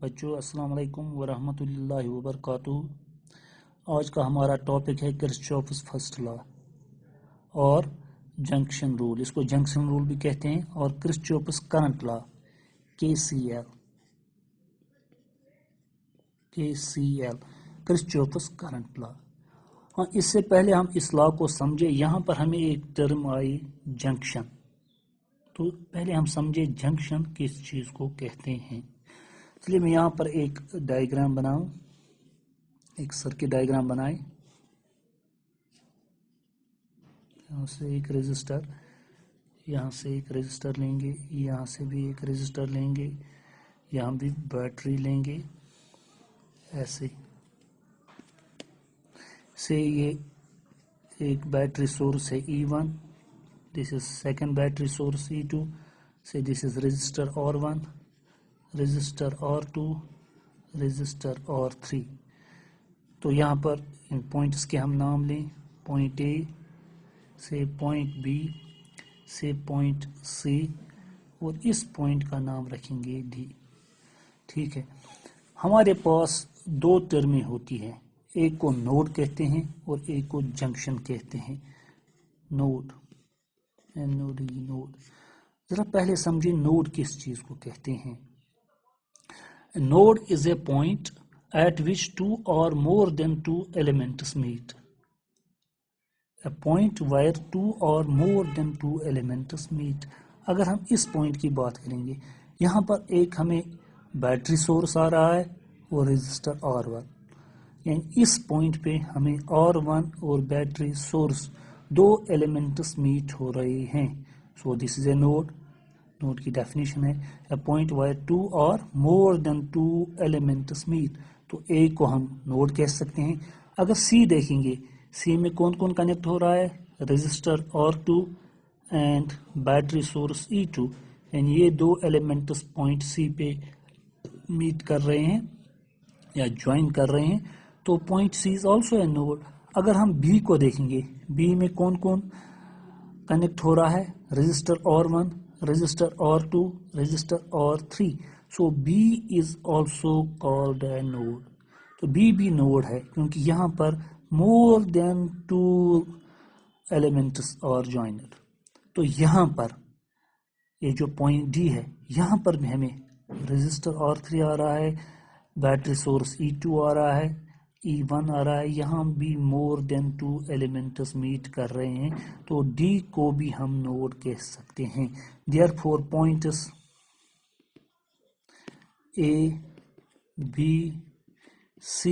بچوں السلام علیکم ورحمۃ اللہ وبرکاتہ۔ آج کا ہمارا ٹاپک ہے کرسچوفس فرسٹ لا اور جنکشن رول۔ اس کو جنکشن رول بھی کہتے ہیں اور کرسچوفس کرنٹ لا KCL کرسچوفس کرنٹ لا۔ ہاں، اس سے پہلے ہم اس لا کو سمجھے، یہاں پر ہمیں ایک ٹرم آئی جنکشن۔ تو پہلے ہم سمجھے جنکشن کس چیز کو کہتے ہیں۔ اس لیے میں یہاں پر ایک ڈائیگرام بناؤں، ایک سرکٹ ڈائیگرام بنائے۔ یہاں سے ایک ریزسٹر، یہاں سے ایک ریزسٹر لیں گے، یہاں سے بھی ایک ریزسٹر لیں گے، یہاں بھی بیٹری لیں گے ایسے سے۔ یہ ایک بیٹری سورس ہے E1، this is second battery source E2 سے، دس از ریزسٹر R1، ریزسٹر R2، ریزسٹر R3۔ تو یہاں پر ان پوائنٹس کے ہم نام لیں، پوائنٹ A سے پوائنٹ B سے پوائنٹ C، اور اس پوائنٹ کا نام رکھیں گے D۔ ٹھیک ہے، ہمارے پاس دو ٹرمیں ہوتی ہیں، ایک کو نوڈ کہتے ہیں اور ایک کو جنکشن کہتے ہیں۔ Node NOD node. ذرا پہلے سمجھیں نوڈ کس چیز کو کہتے ہیں۔ A node is a point at which two or more than two elements meet. A point where two or more than two elements meet. اگر ہم اس پوائنٹ کی بات کریں گے، یہاں پر ایک ہمیں بیٹری سورس آ رہا ہے اور ریزسٹر R1، یعنی اس پوائنٹ پہ ہمیں R1 اور بیٹری سورس دو ایلیمنٹس میٹ ہو رہے ہیں۔ So this is a node۔ Node کی ڈیفینیشن ہے a point where two or more than two elements meet۔ تو A کو ہم نوڈ کہہ سکتے ہیں۔ اگر C دیکھیں گے، C میں کون کون کنیکٹ ہو رہا ہے؟ ریزسٹر R2 and battery source E2، یعنی یہ دو ایلیمنٹس پوائنٹ C پہ میٹ کر رہے ہیں یا جوائن کر رہے ہیں، تو point C is also a node۔ اگر ہم B کو دیکھیں گے، B میں کون کون کنیکٹ ہو رہا ہے؟ ریزسٹر R1، ریزسٹر R2، ریزسٹر R3۔ So B is also called a node۔ تو B بھی نوڈ ہے کیونکہ یہاں پر more than two elements are joined۔ تو یہاں پر یہ جو پوائنٹ D ہے، یہاں پر بھی ہمیں ریزسٹر R3 آ رہا ہے، بیٹری سورس E2 آ رہا ہے، E1 آ رہا ہے، یہاں بھی more than two elements meet کر رہے ہیں، تو D کو بھی ہم نوڈ کہہ سکتے ہیں۔ Therefore points A B C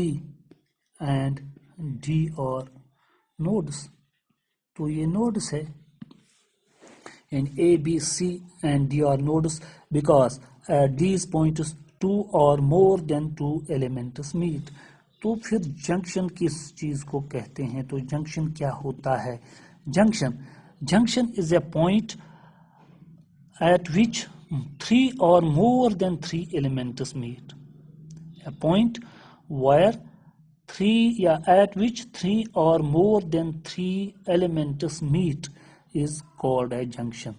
and D are nodes۔ تو یہ nodes ہے، and A B C and D are nodes because at these points two or more than two elements meet۔ تو پھر جنکشن کس چیز کو کہتے ہیں؟ تو جنکشن کیا ہوتا ہے؟ Junction is a point at which three or more than three elements meet۔ A point where at which three or more than three elements meet is called a junction۔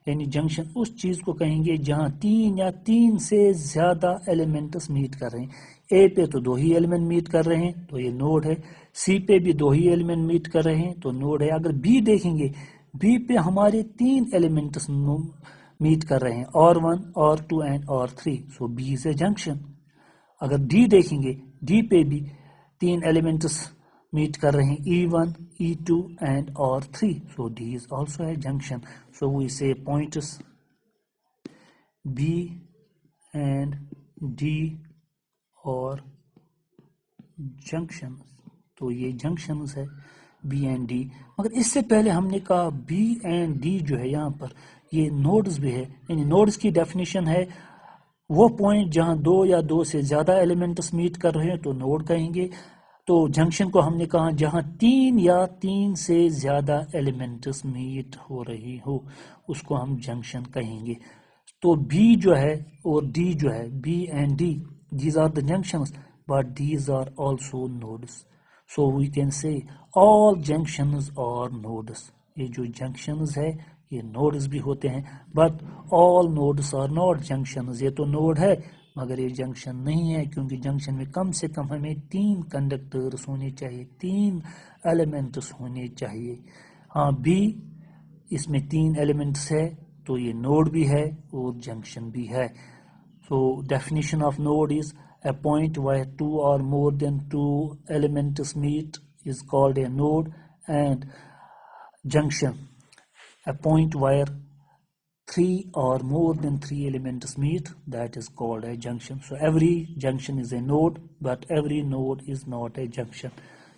یعنی جنکشن اس چیز کو کہیں گے جہاں تین یا تین سے زیادہ ایلیمنٹس میٹ کر رہے ہیں۔ A پہ تو دو ہی ایلیمنٹ میٹ کر رہے ہیں تو یہ نوڈ ہے، C پہ بھی دو ہی ایلیمنٹ میٹ کر رہے ہیں تو نوڈ ہے۔ اگر B دیکھیں گے، B پہ ہمارے تین ایلیمنٹس میٹ کر رہے ہیں، R1 R2 and R3، so B is a junction۔ اگر D دیکھیں گے، D پہ بھی تین ایلیمنٹس میٹ کر رہے ہیں، E1 E2 and R3، so D is also a junction۔ So we say points B and D اور جنکشن۔ تو یہ جنکشنز ہے B and D۔ مگر اس سے پہلے ہم نے کہا B and D جو ہے یہاں پر یہ نوڈز بھی ہے، یعنی نوڈز کی ڈیفینیشن ہے وہ پوائنٹ جہاں دو یا دو سے زیادہ ایلیمنٹس میٹ کر رہے ہیں تو نوڈ کہیں گے۔ تو جنکشن کو ہم نے کہا جہاں تین یا تین سے زیادہ ایلیمنٹس میٹ ہو رہی ہو، اس کو ہم جنکشن کہیں گے۔ تو B جو ہے اور D جو ہے، B and D these are the junctions but these are also nodes۔ So we can say all junctions are nodes۔ یہ جو junctions ہے یہ nodes بھی ہوتے ہیں but all nodes are not junctions۔ یہ تو نوڈ ہے مگر یہ جنکشن نہیں ہے کیونکہ جنکشن میں کم سے کم ہمیں 3 کنڈکٹرز ہونے چاہیے، 3 ایلیمنٹس ہونے چاہیے. ہاں بی اس میں 3 ایلیمنٹس ہے تو یہ نوڈ بھی ہے اور جنکشن بھی ہے. So definition of node is a point where 2 or more than 2 elements meet is called a node, and junction, a point where 3 or more than 3 elements meet, that is called a junction. So every junction is a node, but every node is not a junction.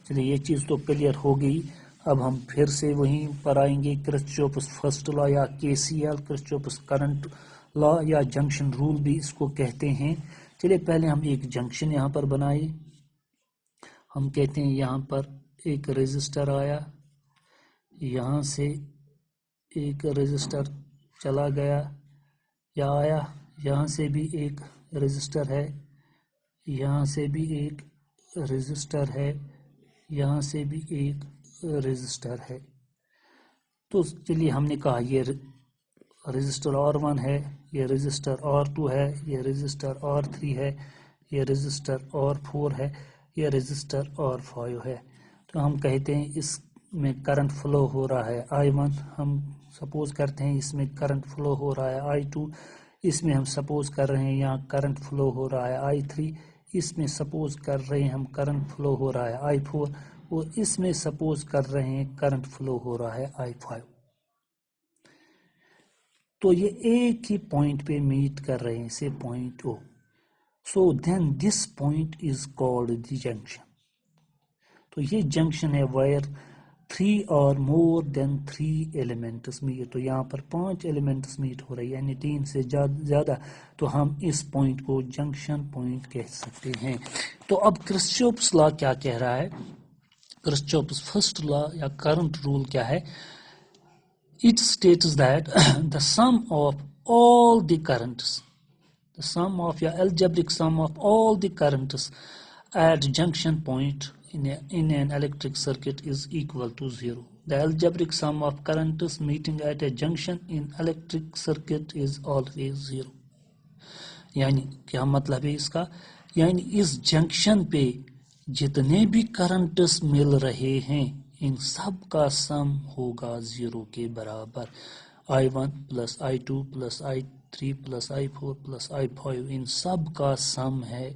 چلیے یہ چیز تو clear ہو گئی. اب ہم پھر سے وہیں پر آئیں گے. کرسچوپس فرسٹ لا یا KCL کرسچوپس کرنٹ لا یا جنکشن رول بھی اس کو کہتے ہیں. چلیے پہلے ہم ایک جنکشن یہاں پر بنائے. ہم کہتے ہیں یہاں پر ایک ریزسٹر آیا، یہاں سے ایک ریزسٹر چلا گیا یا آیا، یہاں سے بھی ایک ریزسٹر ہے، یہاں سے بھی ایک ریزسٹر ہے، یہاں سے بھی ایک ریزسٹر ہے. تو چلیے ہم نے کہا یہ ریزسٹر R1 ہے، یہ ریزسٹر R2 ہے، یہ ریزسٹر R3 ہے، یہ ریزسٹر R4 ہے، یہ ریزسٹر R5 ہے. تو ہم کہتے ہیں اس میں کرنٹ فلو ہو رہا ہے I1. ہم سپوز کرتے ہیں اس میں کرنٹ فلو ہو رہا ہے I2. اس میں ہم سپوز کر رہے ہیں یہاں کرنٹ فلو ہو رہا ہے I3. اس میں سپوز کر رہے ہیں ہم کرنٹ فلو ہو رہا ہے I4. اور اس میں سپوز کر رہے ہیں کرنٹ فلو ہو رہا ہے I5. تو یہ ایک ہی پوائنٹ پہ میٹ کر رہے ہیں، اسے point O. So then this point is called the junction. تو یہ جنکشن ہے where 3 or more than 3 elements meet. تو یہاں پر 5 elements meet ہو رہی ہے یعنی 3 سے زیادہ. تو ہم اس پوائنٹ کو جنکشن پوائنٹ کہہ سکتے ہیں. تو اب کرسچوپس لا کیا کہہ رہا ہے؟ کرسچوپس فرسٹ لا یا کرنٹ رول کیا ہے؟ It states that the sum of all the currents, the sum of your algebraic sum of all the currents at junction point in an electric circuit is equal to 0. The algebraic sum of currents meeting at a junction in electric circuit is always 0. یعنی کیا مطلب ہے اس کا؟ یعنی اس junction پہ جتنے بھی currents مل رہے ہیں ان سب کا سم ہوگا 0 کے برابر. I1 plus I2 plus I3 plus I4 plus I5 ان سب کا سم ہے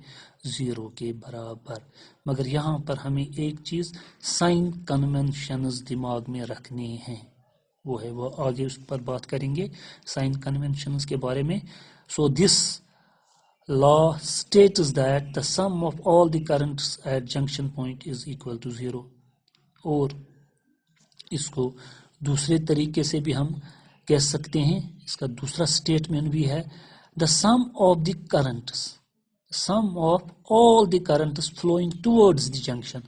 0 کے برابر. مگر یہاں پر ہمیں ایک چیز سائن کنونشنز دماغ میں رکھنے ہیں، وہ آگے اس پر بات کریں گے سائن کنونشنز کے بارے میں. So this law states that the sum of all the currents at junction point is equal to 0. اور اس کو دوسرے طریقے سے بھی ہم کہہ سکتے ہیں، اس کا دوسرا سٹیٹمنٹ بھی ہے the sum of the currents, sum of all the currents flowing towards the junction.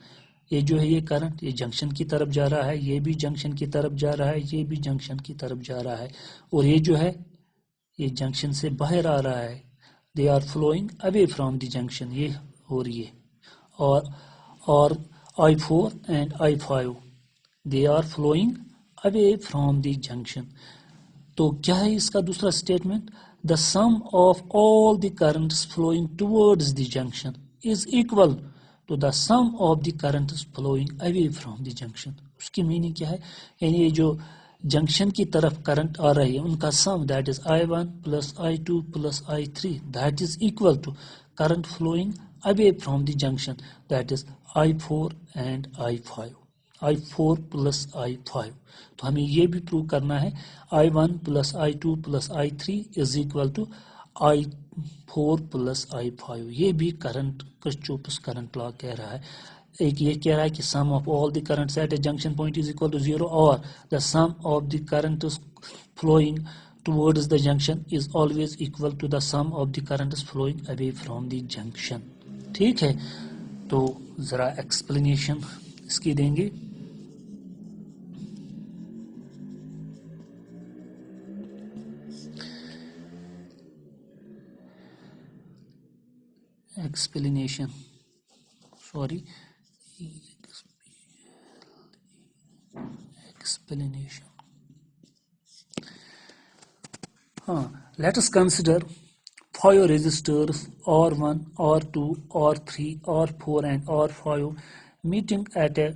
یہ جو ہے یہ کرنٹ یہ جنکشن کی طرف جا رہا ہے، یہ بھی جنکشن کی طرف جا رہا ہے، یہ بھی جنکشن کی طرف جا رہا ہے، اور یہ جو ہے یہ جنکشن سے باہر آ رہا ہے. they are flowing away from the junction. یہ اور یہ اور I4 and I5 they are flowing away from the junction. تو کیا ہے اس کا دوسرا statement? the sum of all the currents flowing towards the junction is equal to the sum of the currents flowing away from the junction. اس کی meaning کیا ہے؟ یعنی یہ جو جنکشن کی طرف کرنٹ آ رہی ہے ان کا سم that is I1 plus I2 plus I3 that is equal to current flowing away from the junction that is I4 and I5. I4 plus I5. تو ہمیں یہ بھی پروو کرنا ہے I1 plus I2 plus I3 is equal to I4 plus I5. یہ بھی current کرسچوپس current لا کہہ رہا ہے. ایک یہ کہہ رہا ہے کہ sum of all the currents at a junction point is equal to 0 اور the sum of the currents flowing towards the junction is always equal to the sum of the currents flowing away from the junction. ٹھیک ہے، تو ذرا explanation اس کی دیں گے. Explanation let us consider 5 resistors R1, R2, R3, R4 and R5 meeting at a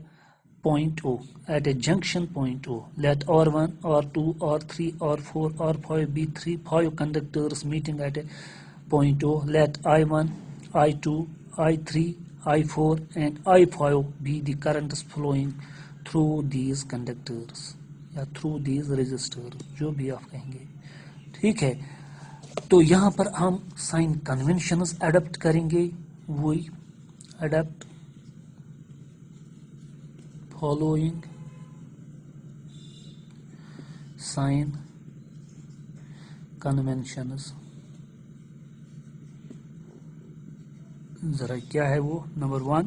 point O, at a junction point O. Let R1, R2, R3, R4, R5 be 5 conductors meeting at a point O. Let I1, I2, I3, I4 and I5 be the currents flowing through these conductors یا through these resistors, جو بھی آپ کہیں گے. ٹھیک ہے, تو یہاں پر ہم سائن کنونشنز اڈاپٹ کریں گے. وہی اڈاپٹ فالوئنگ سائن کنونشنز. ذرا کیا ہے وہ؟ نمبر 1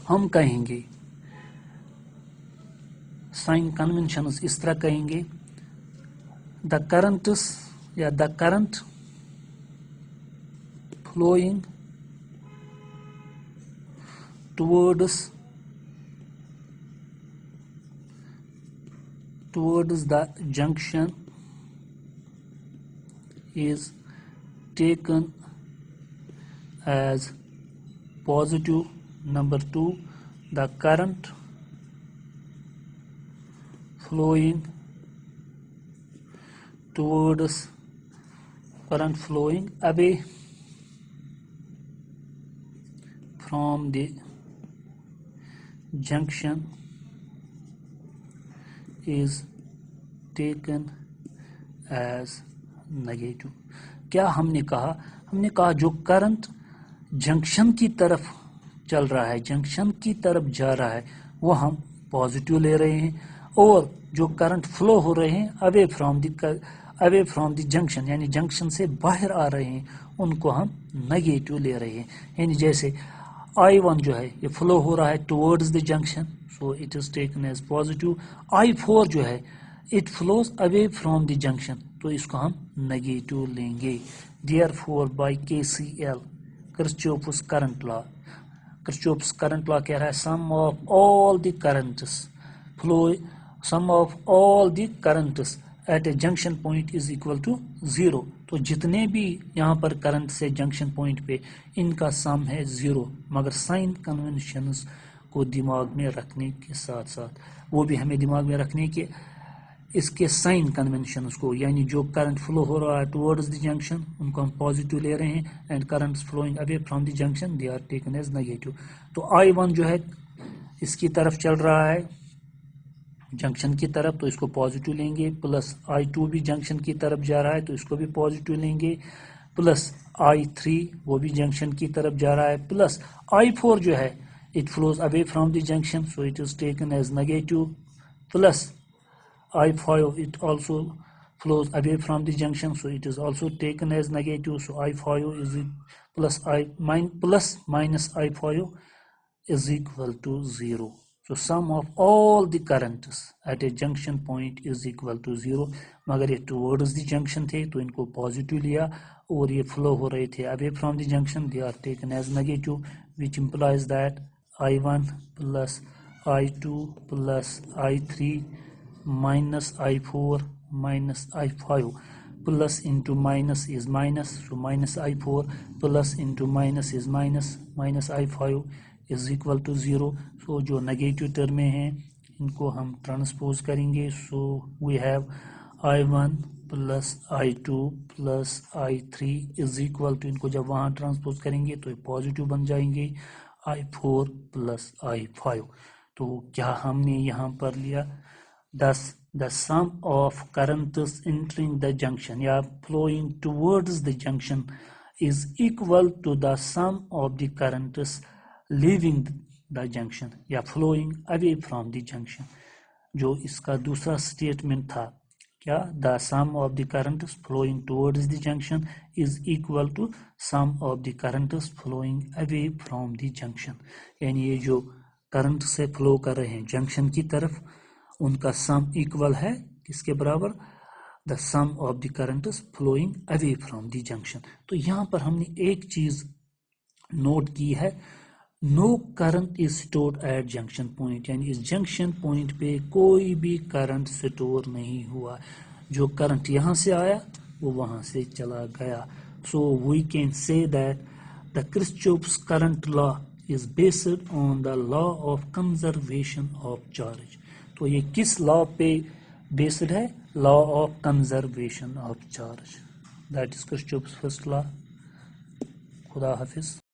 ہم کہیں گے سائن کنونشنز اس طرح کہیں گے, دا کرنٹس یا the current flowing towards the junction is taken as positive. Number 2, the current flowing away from the junction is taken as negative. کیا ہم نے کہا؟ ہم نے کہا جو کرنٹ جنکشن کی طرف چل رہا ہے, جنکشن کی طرف جا رہا ہے, وہ ہم پازیٹیو لے رہے ہیں, اور جو کرنٹ فلو ہو رہے ہیں اوے فرام دی جنکشن یعنی جنکشن سے باہر آ رہے ہیں, ان کو ہم نیگیٹو لے رہے ہیں. یعنی جیسے I1 جو ہے یہ فلو ہو رہا ہے towards the junction, so it is taken as positive. I4 جو ہے it flows away from the junction, تو اس کو ہم نیگیٹو لیں گے. Therefore by KCL Kirchhoff's current law, Kirchhoff's current law کہہ رہا ہے sum of all the currents flow, sum of all the currents at a junction point is equal to 0. تو جتنے بھی یہاں پر کرنٹ سے جنکشن پوائنٹ پہ ان کا سم ہے 0, مگر سائن کنونشنز کو دماغ میں رکھنے کے ساتھ ساتھ وہ بھی ہمیں دماغ میں رکھنے کے اس کے سائن کنونشنز کو, یعنی جو کرنٹ فلو ہو رہا ہے ٹورڈز دی جنکشن ان کو ہم پازیٹیو لے رہے ہیں, and currents flowing away from the junction they are taken as negative. تو I1 جو ہے اس کی طرف چل رہا ہے جنکشن کی طرف, تو اس کو پازیٹیو لیں گے, پلس I2 بھی جنکشن کی طرف جا رہا ہے تو اس کو بھی پازیٹیو لیں گے, پلس I3 وہ بھی جنکشن کی طرف جا رہا ہے, پلس I4 جو ہے it flows away from the junction so it is taken as negative, plus I5 it also flows away from the junction so it is also taken as negative. So I5 is plus minus I5 is equal to 0. So sum of all the currents at a junction point is equal to 0. مگر یہ towards the junction تھے تو ان کو positive لیا, اور یہ flow ہو رہے تھے away from the junction, they are taken as negative, which implies that I1 plus I2 plus I3 minus I4 minus I5 plus into minus is minus, so minus I4 plus into minus is minus, minus I5 is equal to 0. So جو negative ٹرمیں ہیں ان کو ہم transpose کریں گے. So we have I1 plus I2 plus I3 is equal to, ان کو جب وہاں ٹرانسپوز کریں گے تو یہ پازیٹیو بن جائیں گے, I4 plus I5. تو کیا ہم نے یہاں پر لیا the sum of currents entering the junction یا flowing towards the junction is equal to the sum of the currents leaving the junction یا flowing away from the junction. جو اس کا دوسرا سٹیٹمنٹ تھا کیا, the sum of the currents flowing towards the junction is equal to sum of the currents flowing away from the junction. یعنی یہ جو current سے فلو کر رہے ہیں جنکشن کی طرف ان کا سم ایکول ہے کس کے برابر, the sum of the currents flowing away from the junction. تو یہاں پر ہم نے ایک چیز نوٹ کی ہے, no current is stored at junction point, یعنی اس جنکشن پوائنٹ پہ کوئی بھی کرنٹ سٹور نہیں ہوا. جو کرنٹ یہاں سے آیا وہ وہاں سے چلا گیا. So we can say that the Kirchhoff's current law is based on the law of conservation of charge. تو یہ کس لا پہ بیسڈ ہے؟ Law of conservation of charge. That is Kirchhoff's first law. خدا حافظ.